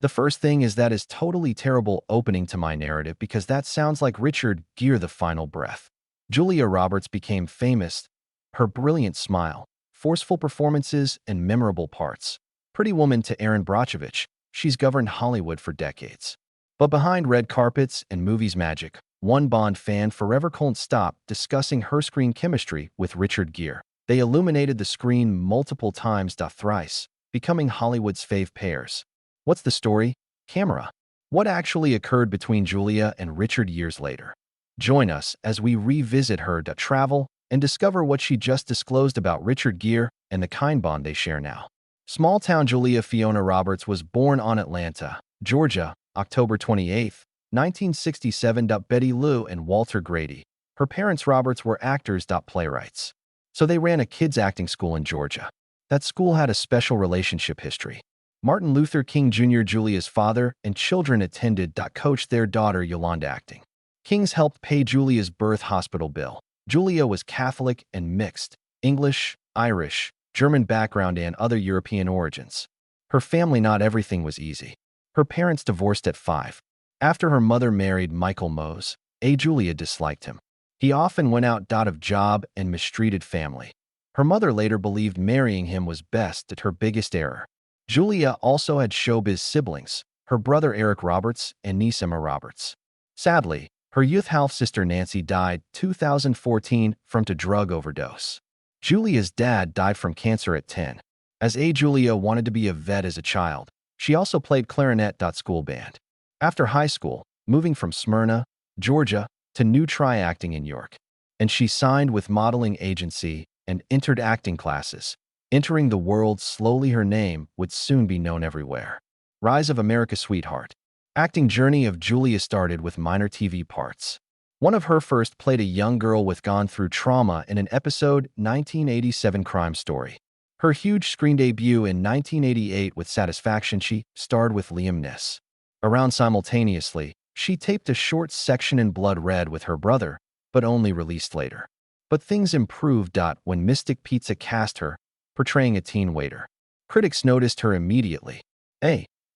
The first thing is that is totally terrible opening to my narrative because that sounds like Richard Gere the final breath. Julia Roberts became famous, her brilliant smile, forceful performances, and memorable parts. Pretty Woman to Aaron Brockovich, she's governed Hollywood for decades. But behind red carpets and movies magic, one Bond fan forever couldn't stop discussing her screen chemistry with Richard Gere. They illuminated the screen multiple times thrice, becoming Hollywood's fave pairs. What's the story? Camera. What actually occurred between Julia and Richard years later? Join us as we revisit her travel and discover what she just disclosed about Richard Gere and the kind bond they share now. Small-town Julia Fiona Roberts was born on Atlanta, Georgia, October 28, 1967. Betty Lou and Walter Grady. Her parents Roberts were actors. Playwrights. So they ran a kids' acting school in Georgia. That school had a special relationship history. Martin Luther King Jr., Julia's father, and children attended. Coached their daughter Yolanda acting. King's helped pay Julia's birth hospital bill. Julia was Catholic and mixed, English, Irish, German background and other European origins. Her family not everything was easy. Her parents divorced at 5. After her mother married Michael Mose, Julia disliked him. He often went out of job and mistreated family. Her mother later believed marrying him was best at her biggest error. Julia also had showbiz siblings, her brother Eric Roberts and niece Emma Roberts. Sadly, her youth half-sister Nancy died 2014 from a drug overdose. Julia's dad died from cancer at 10. As Julia wanted to be a vet as a child, she also played clarinet. School band. After high school, moving from Smyrna, Georgia, to New Try Acting in York. And she signed with modeling agency and entered acting classes. Entering the world slowly, her name would soon be known everywhere. Rise of America's Sweetheart. Acting journey of Julia started with minor TV parts. One of her first played a young girl with gone through trauma in an episode 1987 Crime Story. Her huge screen debut in 1988 with Satisfaction, she starred with Liam Neeson. Around simultaneously, she taped a short section in Blood Red with her brother, but only released later. But things improved. When Mystic Pizza cast her, portraying a teen waiter. Critics noticed her immediately.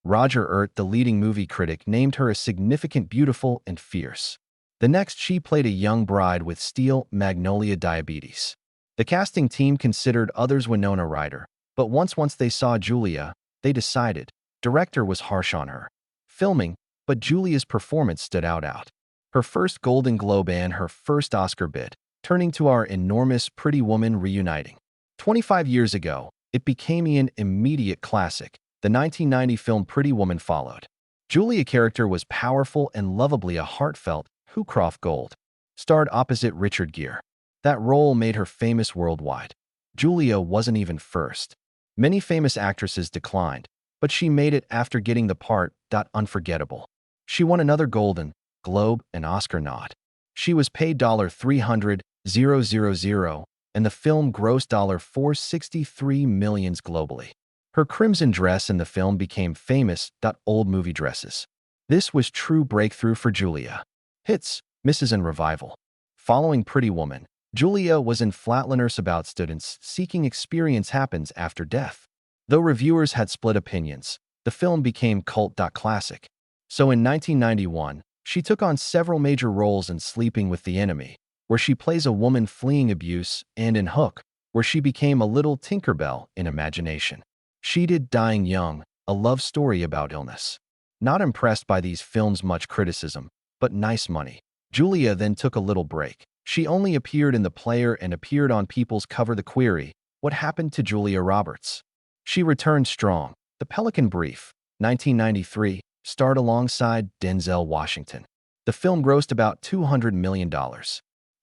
Roger Ebert, the leading movie critic, named her a significant, beautiful, and fierce. The next, she played a young bride with Steel Magnolia Diabetes. The casting team considered others Winona Ryder, but once they saw Julia, they decided. Director was harsh on her filming, but Julia's performance stood out. Her first Golden Globe and her first Oscar bid, turning to our enormous Pretty Woman reuniting. 25 years ago, it became an immediate classic. The 1990 film Pretty Woman followed. Julia's character was powerful and lovably a heartfelt Hoocroft Gold. Starred opposite Richard Gere. That role made her famous worldwide. Julia wasn't even first. Many famous actresses declined, but she made it after getting the part. Unforgettable. She won another Golden Globe and Oscar nod. She was paid $300,000, and the film grossed $463 million globally. Her crimson dress in the film became famous. Old movie dresses. This was true breakthrough for Julia. Hits, misses, and revival. Following Pretty Woman, Julia was in Flatliners about students seeking experience happens after death. Though reviewers had split opinions, the film became cult. Classic. So in 1991, she took on several major roles in Sleeping with the Enemy, where she plays a woman fleeing abuse, and in Hook, where she became a little Tinkerbell in imagination. She did Dying Young, a love story about illness. Not impressed by these films' much criticism, but nice money. Julia then took a little break. She only appeared in The Player and appeared on People's Cover. The query, what happened to Julia Roberts? She returned strong. The Pelican Brief, 1993, starred alongside Denzel Washington. The film grossed about $200 million.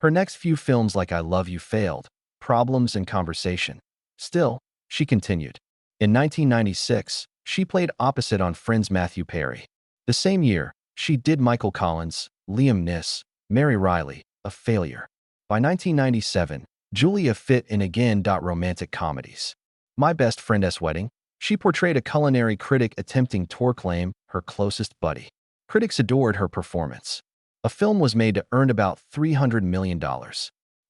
Her next few films like I Love You failed, Problems and Conversation. Still, she continued. In 1996, she played opposite on Friends Matthew Perry. The same year, she did Michael Collins, Liam Neeson, Mary Riley, a failure. By 1997, Julia fit in again. Romantic comedies. My Best Friend's Wedding. She portrayed a culinary critic attempting to reclaim her closest buddy. Critics adored her performance. A film was made to earn about $300 million.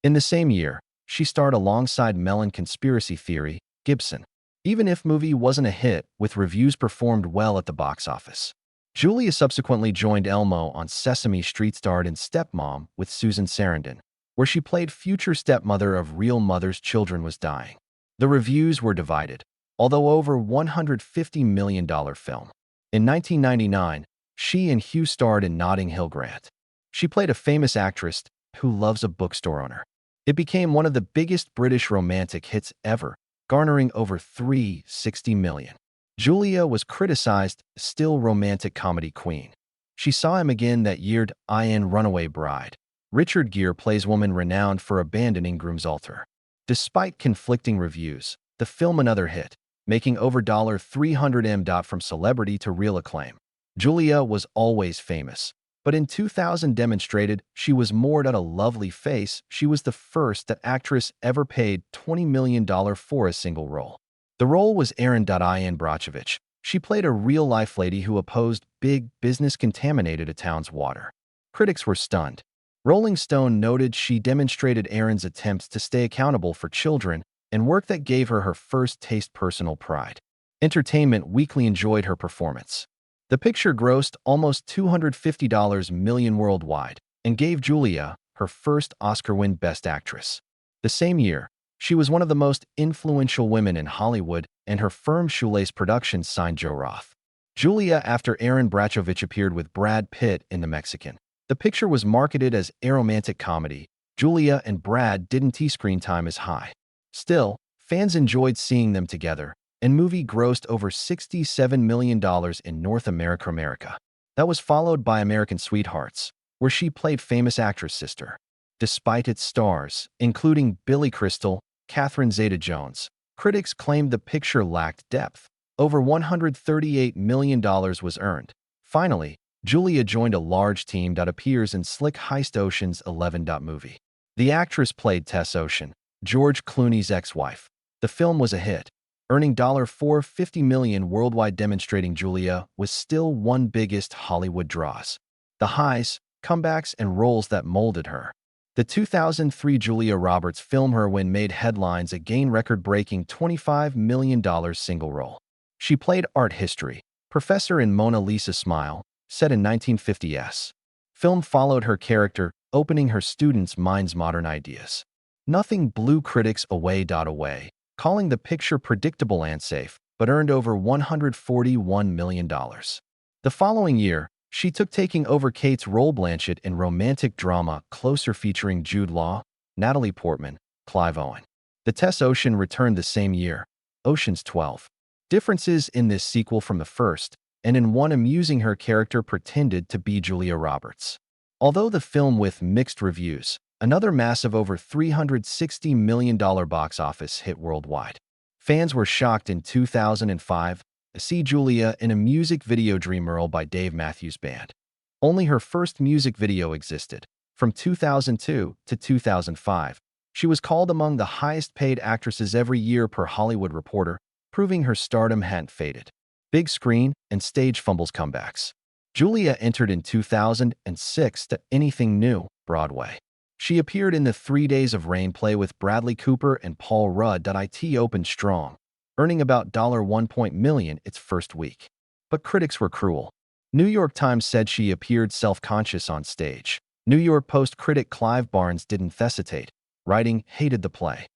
In the same year, she starred alongside Mellon Conspiracy Theory, Gibson. even if movie wasn't a hit, with reviews performed well at the box office. Julia subsequently joined Elmo on Sesame Street, starred in Stepmom with Susan Sarandon, where she played future stepmother of real mother's children was dying. The reviews were divided, although over $150 million film. In 1999, she and Hugh starred in Notting Hill Grant. She played a famous actress who loves a bookstore owner. It became one of the biggest British romantic hits ever, garnering over $360 million. Julia was criticized, still romantic comedy queen. She saw him again that year in Runaway Bride. Richard Gere plays woman renowned for abandoning groom's altar. Despite conflicting reviews, the film another hit, making over $300 million from celebrity to real acclaim. Julia was always famous, but in 2000 demonstrated she was more than a lovely face. She was the first that actress ever paid $20 million for a single role. The role was Erin Brockovich. She played a real-life lady who opposed big business contaminated a town's water. Critics were stunned. Rolling Stone noted she demonstrated Erin's attempts to stay accountable for children and work that gave her her first taste personal pride. Entertainment Weekly enjoyed her performance. The picture grossed almost $250 million worldwide and gave Julia her first Oscar win Best Actress. The same year, she was one of the most influential women in Hollywood, and her firm Shoelace Productions signed Joe Roth. Julia after Erin Brockovich appeared with Brad Pitt in The Mexican. The picture was marketed as a romantic comedy. Julia and Brad didn't see screen time as high. Still, fans enjoyed seeing them together, and movie grossed over $67 million in North America. That was followed by American Sweethearts, where she played famous actress sister. Despite its stars, including Billy Crystal, Catherine Zeta-Jones, critics claimed the picture lacked depth. Over $138 million was earned. Finally, Julia joined a large team that appears in slick heist Ocean's 11 movie. The actress played Tess Ocean, George Clooney's ex-wife. The film was a hit, earning $450 million worldwide, demonstrating Julia was still one biggest Hollywood draws. The highs, comebacks, and roles that molded her. The 2003 Julia Roberts film Her Win made headlines, again record-breaking $25 million single role. She played art history professor in Mona Lisa Smile, set in 1950s. Film followed her character, opening her students' minds modern ideas. Nothing blew critics away, calling the picture predictable and safe, but earned over $141 million. The following year, she took taking over Kate's role Blanchett in romantic drama Closer, featuring Jude Law, Natalie Portman, Clive Owen. The Tess Ocean returned the same year, Ocean's 12. Differences in this sequel from the first, and in one amusing her character pretended to be Julia Roberts. Although the film with mixed reviews, another massive over $360 million box office hit worldwide. Fans were shocked in 2005 to see Julia in a music video Dreamgirl by Dave Matthews Band. Only her first music video existed. From 2002 to 2005, she was called among the highest-paid actresses every year per Hollywood Reporter, proving her stardom hadn't faded. Big screen and stage fumbles comebacks. Julia entered in 2006 to Anything New, Broadway. She appeared in the 3 Days of Rain play with Bradley Cooper and Paul Rudd. It opened strong, earning about $1 million its first week. But critics were cruel. New York Times said she appeared self-conscious on stage. New York Post critic Clive Barnes didn't hesitate, writing, "Hated the play.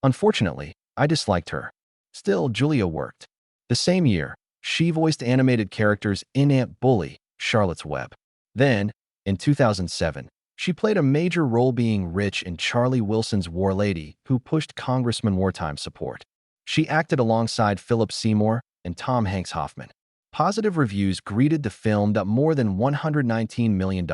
Unfortunately, I disliked her." Still, Julia worked. The same year, she voiced animated characters in Aunt Bully, Charlotte's Web. Then, in 2007, she played a major role being Rich in Charlie Wilson's War Lady, who pushed Congressman wartime support. She acted alongside Philip Seymour and Tom Hanks Hoffman. Positive reviews greeted the film that more than $119 million.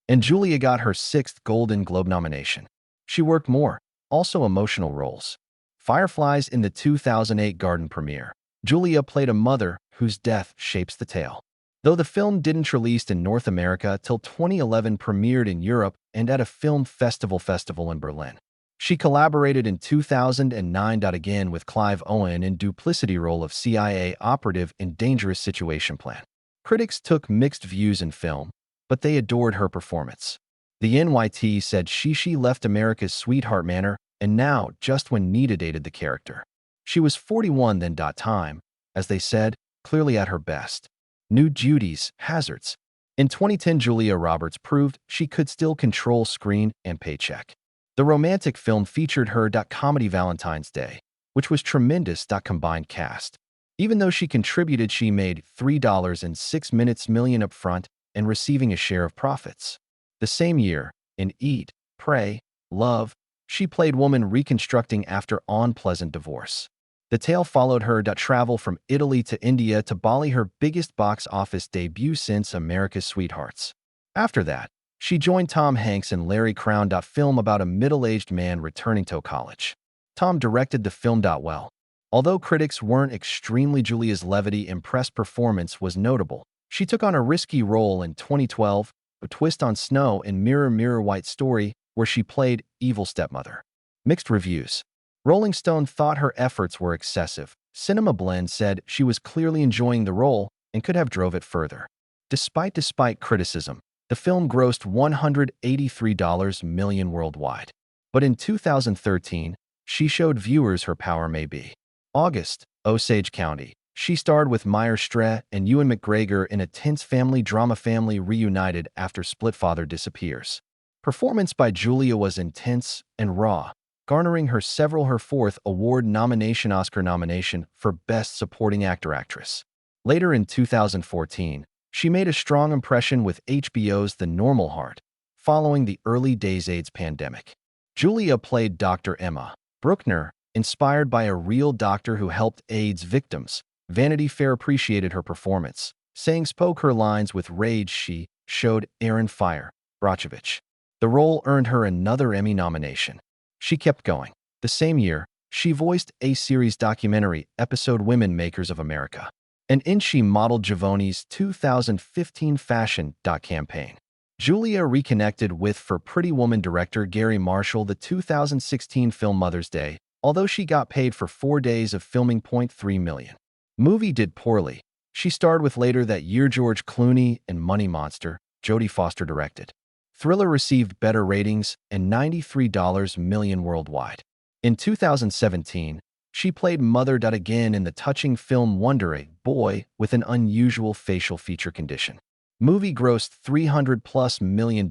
And Julia got her 6th Golden Globe nomination. She worked more, also emotional roles. Fireflies in the 2008 Garden premiere. Julia played a mother whose death shapes the tale. Though the film didn't release in North America till 2011, premiered in Europe and at a film festival in Berlin. She collaborated in 2009 again with Clive Owen in duplicity role of CIA operative in Dangerous Situation Plan. Critics took mixed views in film, but they adored her performance. The NYT said she left America's sweetheart manner and now, just when needed, aided the character. She was 41 then. Time, as they said, clearly at her best. New duties, hazards. In 2010, Julia Roberts proved she could still control screen and paycheck. The romantic film featured her comedy Valentine's Day, which was tremendous. Combined cast. Even though she contributed, she made $3.06 million upfront and receiving a share of profits. The same year, in Eat, Pray, Love, she played woman reconstructing after unpleasant divorce. The tale followed her travel from Italy to India to Bali, her biggest box office debut since America's Sweethearts. After that, she joined Tom Hanks and Larry Crown. Film about a middle-aged man returning to college. Tom directed the film. Well, although critics weren't extremely, Julia's levity impressed performance was notable. She took on a risky role in 2012, A Twist on Snow, in Mirror Mirror White Story, where she played evil stepmother. Mixed reviews. Rolling Stone thought her efforts were excessive. Cinema Blend said she was clearly enjoying the role and could have drove it further. Despite criticism, the film grossed $183 million worldwide. But in 2013, she showed viewers her power may be. August, Osage County. She starred with Meyer Street and Ewan McGregor in a tense family drama. Family reunited after split father disappears. Performance by Julia was intense and raw, garnering her fourth award nomination, Oscar nomination for Best Supporting Actor/Actress. Later in 2014, she made a strong impression with HBO's The Normal Heart, following the early days AIDS pandemic. Julia played Dr. Emma Bruckner, inspired by a real doctor who helped AIDS victims. Vanity Fair appreciated her performance, saying spoke her lines with rage. She showed Aaron Fire Brochovich. The role earned her another Emmy nomination. She kept going. The same year, she voiced a series documentary episode Women Makers of America. And in she modeled Giovanni's 2015 fashion campaign. Julia reconnected with For Pretty Woman director Gary Marshall the 2016 film Mother's Day, although she got paid for 4 days of filming. $0.3 million. Movie did poorly. She starred with later that year George Clooney in Money Monster, Jodie Foster directed. Thriller received better ratings and $93 million worldwide. In 2017, she played Mother. Again in the touching film Wonder, a boy with an unusual facial feature condition. Movie grossed $300+ million,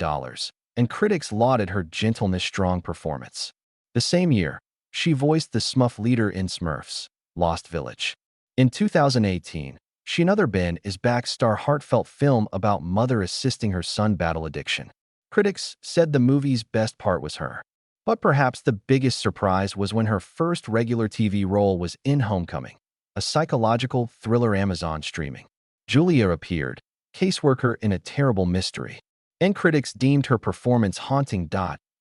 and critics lauded her gentleness, strong performance. The same year, she voiced the Smurf leader in Smurfs, Lost Village. In 2018, she Another Ben is Back star heartfelt film about mother assisting her son battle addiction. Critics said the movie's best part was her. But perhaps the biggest surprise was when her first regular TV role was in Homecoming, a psychological thriller Amazon streaming. Julia appeared, caseworker in a terrible mystery, and critics deemed her performance haunting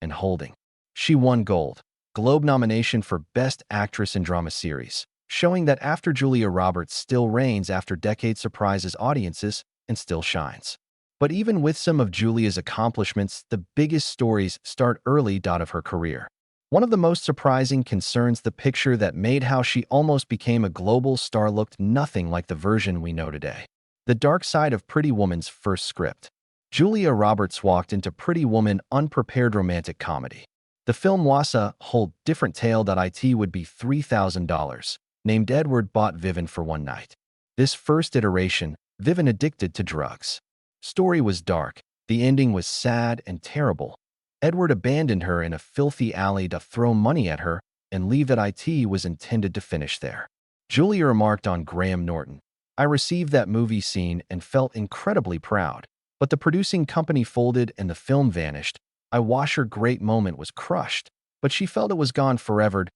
and holding. She won Gold Globe nomination for Best Actress in Drama Series, showing that after Julia Roberts still reigns after decades, surprises audiences and still shines. But even with some of Julia's accomplishments, the biggest stories start early of her career. One of the most surprising concerns the picture that made how she almost became a global star looked nothing like the version we know today. The dark side of Pretty Woman's first script. Julia Roberts walked into Pretty Woman unprepared romantic comedy. The film was a whole different tale. It would be $3,000. Named Edward bought Vivian for one night. This first iteration, Vivian addicted to drugs. Story was dark. The ending was sad and terrible. Edward abandoned her in a filthy alley to throw money at her and leave that it was intended to finish there. Julia remarked on Graham Norton, "I received that movie scene and felt incredibly proud, but the producing company folded and the film vanished. I watched her great moment was crushed, but she felt it was gone forever.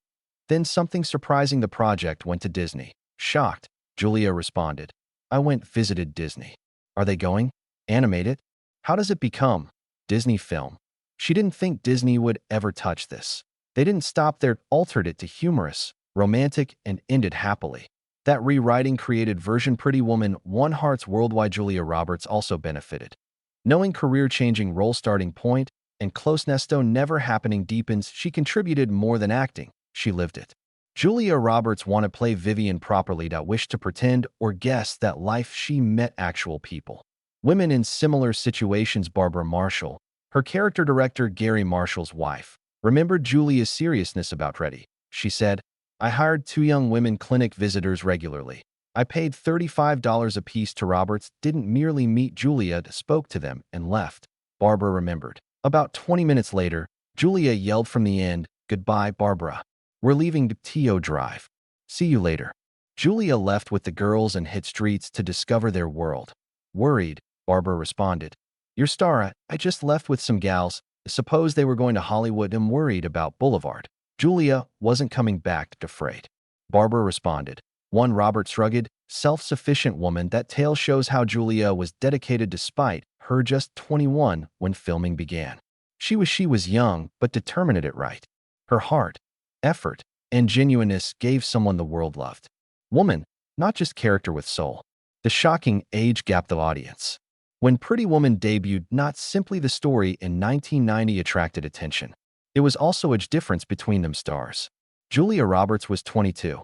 Then something surprising, the project went to Disney." Shocked, Julia responded, "I went visited Disney. Are they going? Animate it? How does it become? Disney film?" She didn't think Disney would ever touch this. They didn't stop there, altered it to humorous, romantic, and ended happily. That rewriting created version Pretty Woman won hearts worldwide. Julia Roberts also benefited. Knowing career-changing role starting point and closeness to never happening deepens, she contributed more than acting. She lived it. Julia Roberts wanted to play Vivian properly, wished to pretend or guess that life she met actual people. Women in similar situations. Barbara Marshall, her character director Gary Marshall's wife, remembered Julia's seriousness about Reddy. She said, I hired two young women clinic visitors regularly. I paid $35 apiece to Roberts, didn't merely meet Julia, spoke to them, and left. Barbara remembered. About 20 minutes later, Julia yelled from the end, "Goodbye, Barbara. We're leaving Teo Drive. See you later." Julia left with the girls and hit streets to discover their world. Worried, Barbara responded, "Your star, I just left with some gals. Suppose they were going to Hollywood and worried about Boulevard." Julia wasn't coming back, afraid. Barbara responded, "One Roberts rugged, self-sufficient woman." That tale shows how Julia was dedicated despite her just 21 when filming began. She was young, but determined at it right. Her heart, effort, and genuineness gave someone the world loved. Woman, not just character with soul. The shocking age gap the audience. When Pretty Woman debuted, not simply the story in 1990 attracted attention. It was also age difference between them stars. Julia Roberts was 22,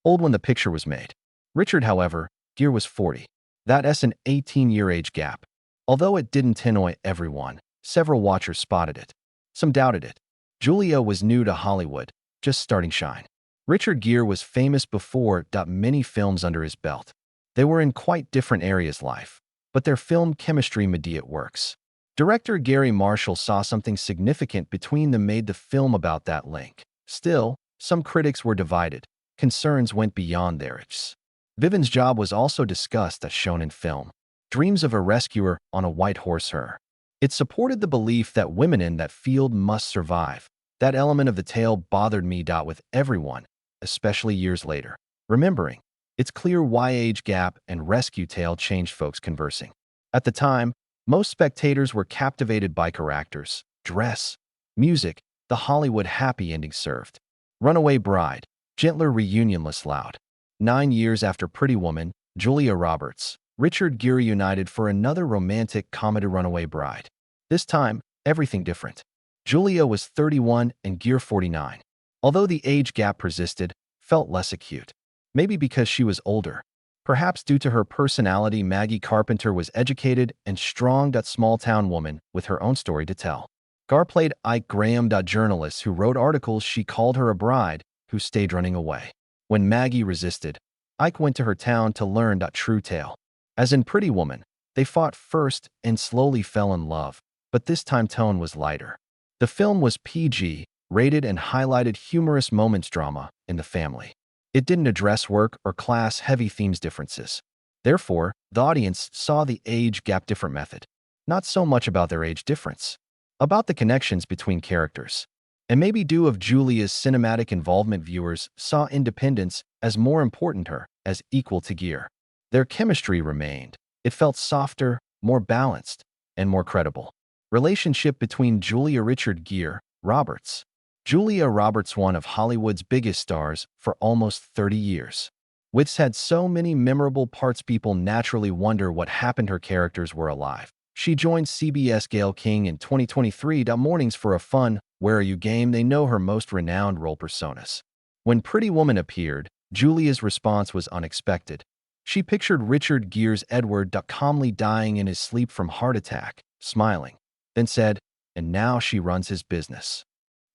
old when the picture was made. Richard, however, Gere was 40. That's an 18-year age gap. Although it didn't annoy everyone, several watchers spotted it. Some doubted it. Julia was new to Hollywood, just starting shine. Richard Gere was famous before, many films under his belt. They were in quite different areas life, but their film chemistry immediate works. Director Gary Marshall saw something significant between them, made the film about that link. Still, some critics were divided. Concerns went beyond their ages. Vivian's job was also discussed as shown in film. Dreams of a rescuer on a white horse her. It supported the belief that women in that field must survive. That element of the tale bothered me. With everyone, especially years later. Remembering, it's clear why age gap and rescue tale changed folks conversing. At the time, most spectators were captivated by characters, dress, music, the Hollywood happy ending served. Runaway Bride, gentler reunionless loud. 9 years after Pretty Woman, Julia Roberts, Richard Gere united for another romantic comedy, Runaway Bride. This time, everything different. Julia was 31 and Gere 49. Although the age gap persisted, felt less acute. Maybe because she was older. Perhaps due to her personality. Maggie Carpenter was educated and strong, small-town woman with her own story to tell. Gar played Ike Graham, journalist who wrote articles. She called her a bride who stayed running away. When Maggie resisted, Ike went to her town to learn true tale. As in Pretty Woman, they fought first and slowly fell in love, but this time tone was lighter. The film was PG, rated, and highlighted humorous moments, drama in the family. It didn't address work or class-heavy themes differences. Therefore, the audience saw the age gap different method. Not so much about their age difference, about the connections between characters. And maybe due of Julia's cinematic involvement, viewers saw independence as more important her as equal to Gere. Their chemistry remained. It felt softer, more balanced, and more credible. Relationship between Julia Richard Gere, Roberts. Julia Roberts, one of Hollywood's biggest stars for almost 30 years. Wits had so many memorable parts, people naturally wonder what happened. Her characters were alive. She joined CBS Gayle King in 2023 mornings for a fun "Where Are You" game. They know her most renowned role personas. When Pretty Woman appeared, Julia's response was unexpected. She pictured Richard Gere's Edward calmly dying in his sleep from heart attack, smiling, then said, "And now she runs his business."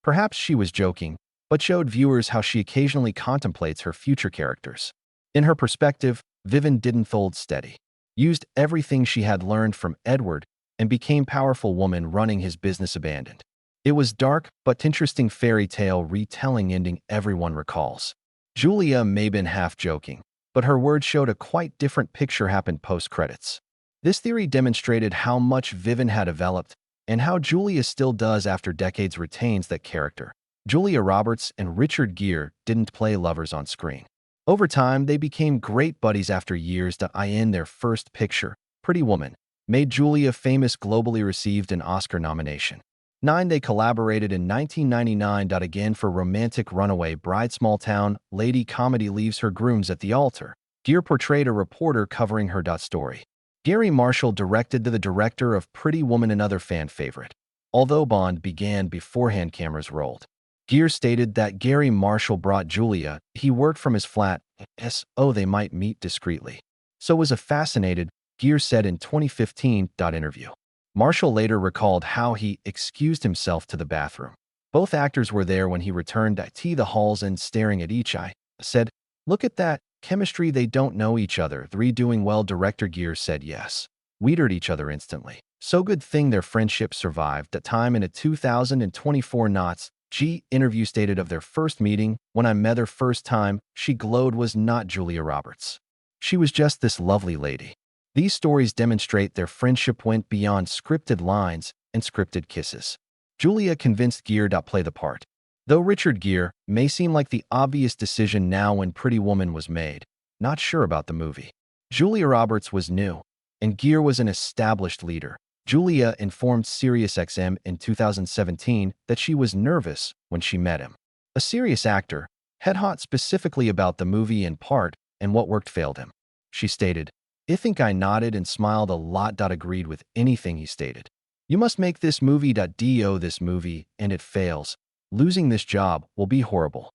Perhaps she was joking, but showed viewers how she occasionally contemplates her future characters. In her perspective, Vivian didn't hold steady. Used everything she had learned from Edward and became powerful woman running his business abandoned. It was dark but interesting fairy tale retelling ending everyone recalls. Julia may have been half joking, but her words showed a quite different picture happened post-credits. This theory demonstrated how much Vivian had developed and how Julia still does after decades retains that character. Julia Roberts and Richard Gere didn't play lovers on screen. Over time, they became great buddies after years. In their first picture, Pretty Woman, made Julia famous globally, received an Oscar nomination. 9. They collaborated in 1999. Again for romantic Runaway Bride, small-town lady comedy leaves her grooms at the altar. Gere portrayed a reporter covering her story. Gary Marshall directed the director of Pretty Woman, another fan favorite. Although Bond began beforehand cameras rolled. Gere stated that Gary Marshall brought Julia. He worked from his flat, so they might meet discreetly. So was a fascinated, Gere said in 2015 interview. Marshall later recalled how he excused himself to the bathroom. Both actors were there when he returned to the halls and staring at each eye, said, "Look at that. Chemistry, they don't know each other. Three doing well." Director Gere said yes. "We'd at each other instantly. So good thing their friendship survived that time." In a 2024 Knots G interview stated of their first meeting, "When I met her first time, she glowed." Was not Julia Roberts. She was just this lovely lady. These stories demonstrate their friendship went beyond scripted lines and scripted kisses. Julia convinced Gere to play the part. Though Richard Gere may seem like the obvious decision now when Pretty Woman was made, not sure about the movie. Julia Roberts was new, and Gere was an established leader. Julia informed SiriusXM in 2017 that she was nervous when she met him. A serious actor, head hot specifically about the movie in part and what worked failed him. She stated, "I think I nodded and smiled a lot. Agreed with anything he stated. You must make this movie. Do this movie and it fails. Losing this job will be horrible."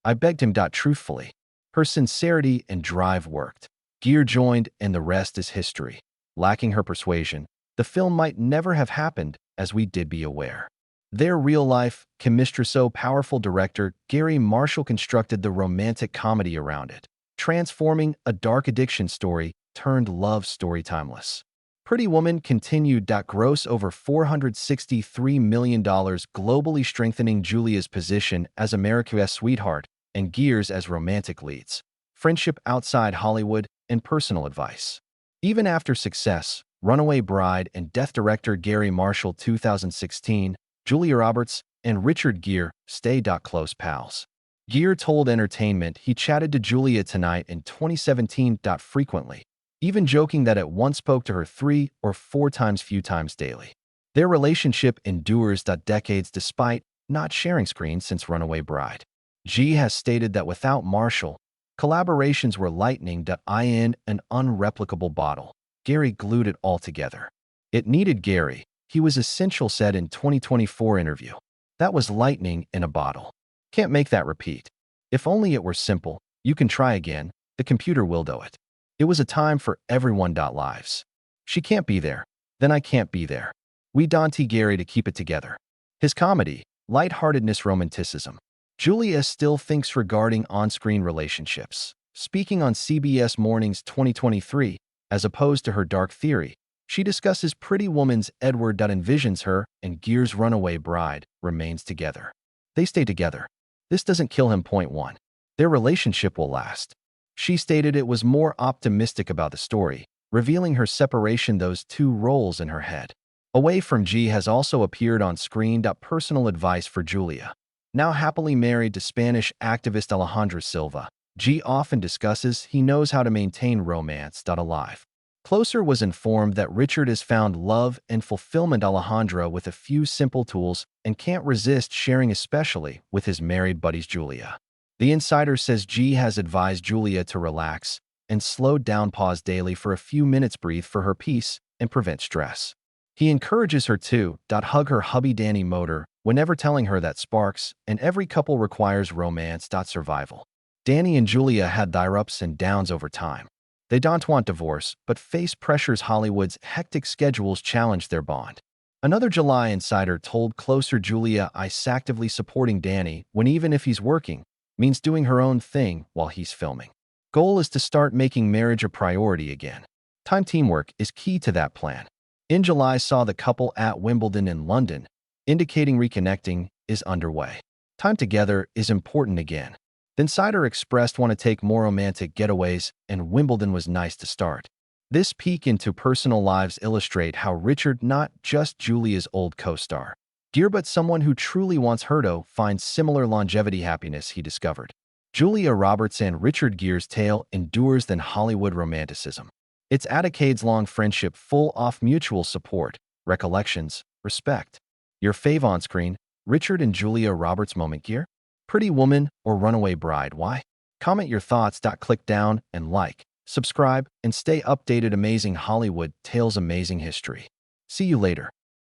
I begged him. Truthfully. Her sincerity and drive worked. Gere joined and the rest is history. Lacking her persuasion, the film might never have happened, as we did be aware. Their real-life chemistry so powerful. Director Gary Marshall constructed the romantic comedy around it, transforming a dark addiction story turned love story timeless. Pretty Woman continued to gross over $463 million globally, strengthening Julia's position as America's sweetheart and Gere's as romantic leads, friendship outside Hollywood, and personal advice. Even after success, Runaway Bride and Death. Director Gary Marshall 2016, Julia Roberts and Richard Gere stayed close pals. Gere told Entertainment he chatted to Julia tonight in 2017 frequently, even joking that it once spoke to her 3 or 4 times few times daily. Their relationship endures decades despite not sharing screen since Runaway Bride. G has stated that without Marshall, collaborations were lightning in an unreplicable bottle. Gary glued it all together. It needed Gary. He was essential, said in 2024 interview. That was lightning in a bottle. Can't make that repeat. If only it were simple. You can try again. The computer will do it. It was a time for everyone. Lives. She can't be there. Then I can't be there. We Dante Gary to keep it together. His comedy, lightheartedness, romanticism. Julia still thinks regarding on-screen relationships. Speaking on CBS Mornings 2023, as opposed to her dark theory, she discusses Pretty Woman's Edward. Envisions her and Gere's Runaway Bride remains together. They stay together. This doesn't kill him. Point 1. Their relationship will last. She stated it was more optimistic about the story, revealing her separation. Those two roles in her head. Away from G has also appeared on screen. Personal advice for Julia. Now happily married to Spanish activist Alejandra Silva, G often discusses he knows how to maintain romance. Alive. Closer was informed that Richard has found love and fulfillment Alejandra with a few simple tools and can't resist sharing, especially with his married buddies Julia. The insider says G has advised Julia to relax and slow down, pause daily for a few minutes, breathe for her peace, and prevent stress. He encourages her to hug her hubby Danny Motor whenever, telling her that sparks and every couple requires romance. Survival. Danny and Julia had their ups and downs over time. They don't want divorce, but face pressures. Hollywood's hectic schedules challenge their bond. Another July insider told Closer Julia is actively supporting Danny when, even if he's working, means doing her own thing while he's filming. Goal is to start making marriage a priority again. Teamwork is key to that plan. In July saw the couple at Wimbledon in London, indicating reconnecting is underway. Time together is important again. The insider expressed want to take more romantic getaways, and Wimbledon was nice to start. This peek into personal lives illustrate how Richard, not just Julia's old co-star, Gere, but someone who truly wants her to find similar longevity happiness he discovered. Julia Roberts and Richard Gere's tale endures than Hollywood romanticism. It's a decades-long friendship full of mutual support, recollections, respect. Your fave on-screen, Richard and Julia Roberts moment. Gere, Pretty Woman, or Runaway Bride? Why? Comment your thoughts. Click down and like, subscribe, and stay updated. Amazing Hollywood tales, amazing history. See you later.